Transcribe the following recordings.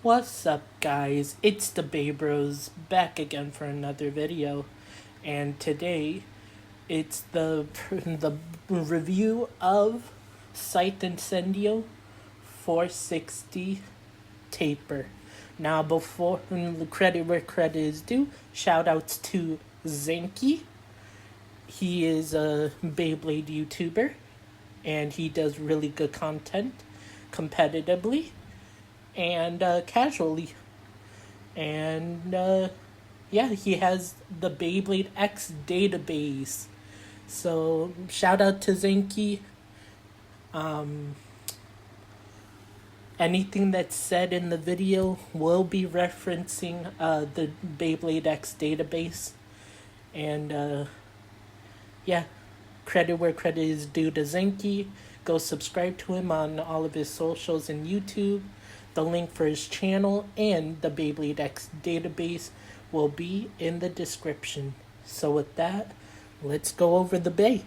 What's up, guys? It's the Bay Bros back again for another video, and today it's the review of Scythe Incendio 460 taper. Now, before credit where credit is due, shout outs to Zenki. He is a Beyblade YouTuber, and he does really good content competitively and casually. And yeah, he has the Beyblade X database. So shout out to Zenki. Anything that's said in the video will be referencing the Beyblade X database. And yeah, credit where credit is due to Zenki. Go subscribe to him on all of his socials and YouTube. The link for his channel and the Beyblade X database will be in the description. So with that, let's go over the Bay.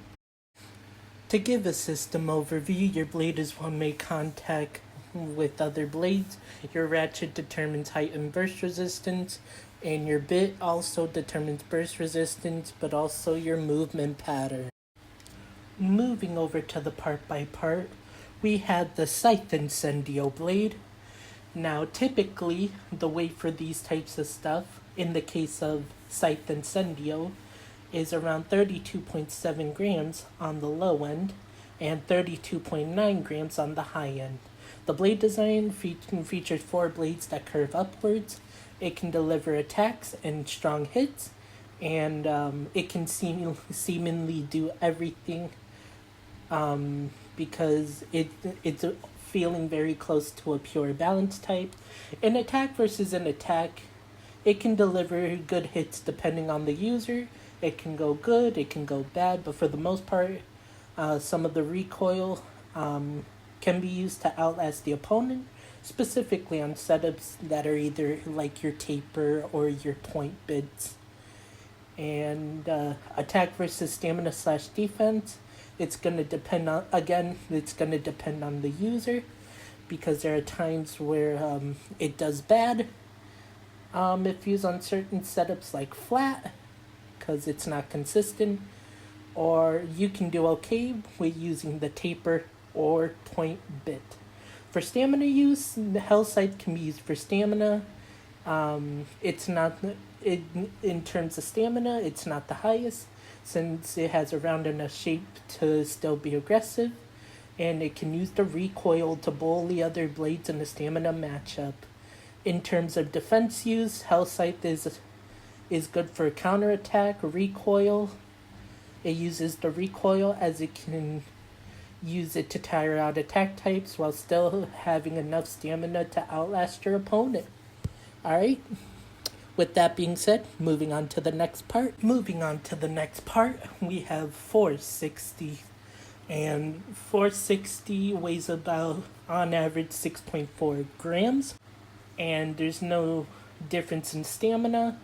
To give a system overview, your blade is one make contact with other blades. Your ratchet determines height and burst resistance, and your bit also determines burst resistance, but also your movement pattern. Moving over to the part by part, we had the Scythe Incendio blade. Now, typically, the weight for these types of stuff, in the case of Scythe Incendio, is around 32.7 grams on the low end and 32.9 grams on the high end. The blade design features 4 blades that curve upwards. It can deliver attacks and strong hits, and it can seemingly do everything because it's feeling very close to a pure balance type. In attack versus an attack, it can deliver good hits depending on the user. It can go good, it can go bad, but for the most part, some of the recoil can be used to outlast the opponent, specifically on setups that are either like your taper or your point bids. And attack versus stamina / defense, it's going to depend on, it's going to depend on the user, because there are times where it does bad if used on certain setups like flat, because it's not consistent, or you can do okay with using the taper or point bit. For stamina use, the Hell Scythe can be used for stamina. It's not, in terms of stamina, it's not the highest, since it has a round enough shape to still be aggressive, and it can use the recoil to bully other blades in the stamina matchup. In terms of defense use, Hell Scythe is good for counterattack, recoil. It uses the recoil as it can use it to tire out attack types while still having enough stamina to outlast your opponent. Alright? With that being said, moving on to the next part, we have 460. And 460 weighs about, on average, 6.4 grams. And there's no difference in stamina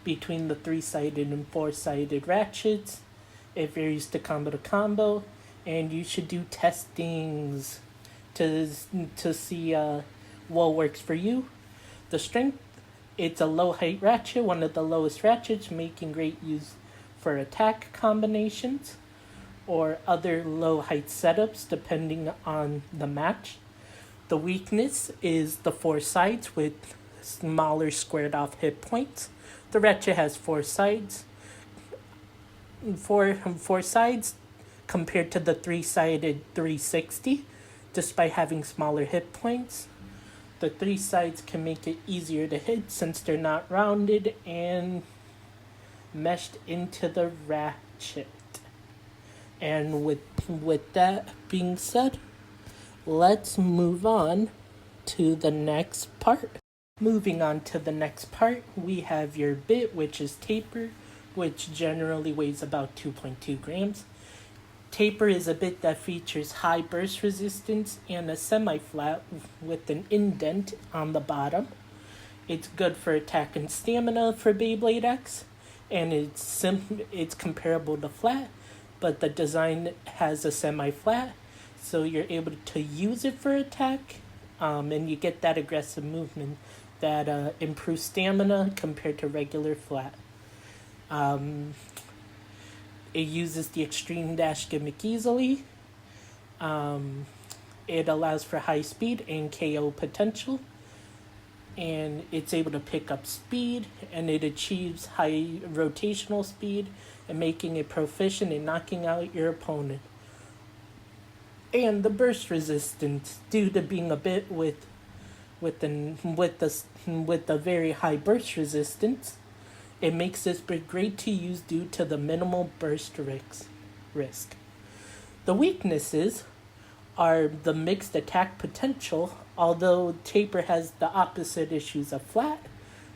between the 3-sided and 4-sided ratchets. It varies to combo, and you should do testings to see what works for you. The strength, it's a low height ratchet, one of the lowest ratchets, making great use for attack combinations or other low height setups depending on the match. The weakness is the 4 sides with smaller squared off hit points. The ratchet has 4 sides. Four sides compared to the 3-sided 360, despite having smaller hit points. The 3 sides can make it easier to hit since they're not rounded and meshed into the ratchet. And with that being said, let's move on to the next part. Moving on to the next part, we have your bit, which is taper, which generally weighs about 2.2 grams. Taper is a bit that features high burst resistance and a semi-flat with an indent on the bottom. It's good for attack and stamina for Beyblade X, and it's comparable to flat, but the design has a semi-flat, so you're able to use it for attack and you get that aggressive movement that improves stamina compared to regular flat. Um, it uses the extreme dash gimmick easily. Um, it allows for high speed and KO potential. And it's able to pick up speed, and it achieves high rotational speed and making it proficient in knocking out your opponent. And the burst resistance, due to being a bit with the very high burst resistance, it makes this bit great to use due to the minimal burst risk. The weaknesses are the mixed attack potential, although Taper has the opposite issues of Flat.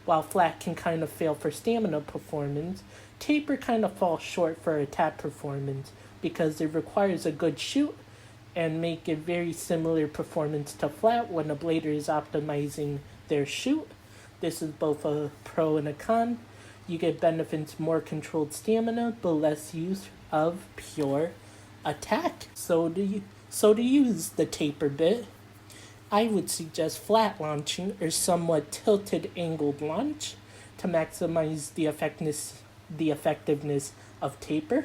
While Flat can kind of fail for stamina performance, Taper kind of falls short for attack performance because it requires a good shoot and make it very similar performance to Flat when a blader is optimizing their shoot. This is both a pro and a con. You get benefits more controlled stamina, but less use of pure attack. So to use the Taper bit, I would suggest flat launching or somewhat tilted angled launch to maximize the effectiveness of Taper.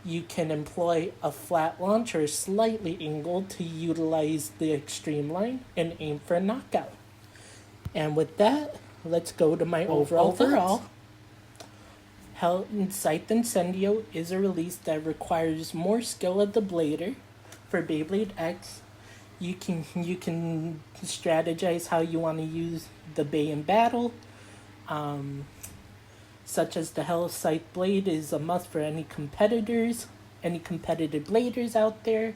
You can employ a flat launch or slightly angled to utilize the extreme line and aim for a knockout. And with that, let's go to my overall. Hell Scythe Incendio is a release that requires more skill of the blader. For Beyblade X, you can strategize how you want to use the Bay in battle, such as the Hell Scythe blade is a must for any competitive bladers out there,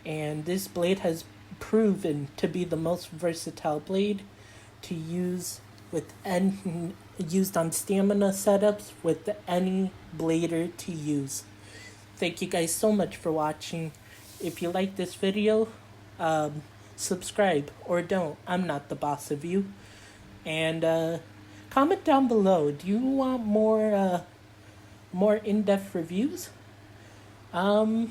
and this blade has proven to be the most versatile blade to use used on stamina setups with any blader to use. Thank you guys so much for watching. If you like this video, subscribe or don't. I'm not the boss of you. And comment down below. Do you want more in-depth reviews? That'll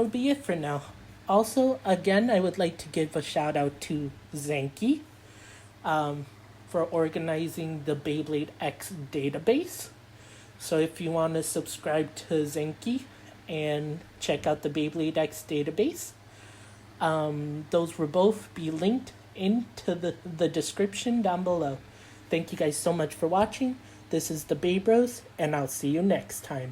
be it for now. Also, again, I would like to give a shout out to Zanky for organizing the Beyblade X database. So if you want to subscribe to Zanky and check out the Beyblade X database, those will both be linked into the description down below. Thank you guys so much for watching. This is the Bay Bros, and I'll see you next time.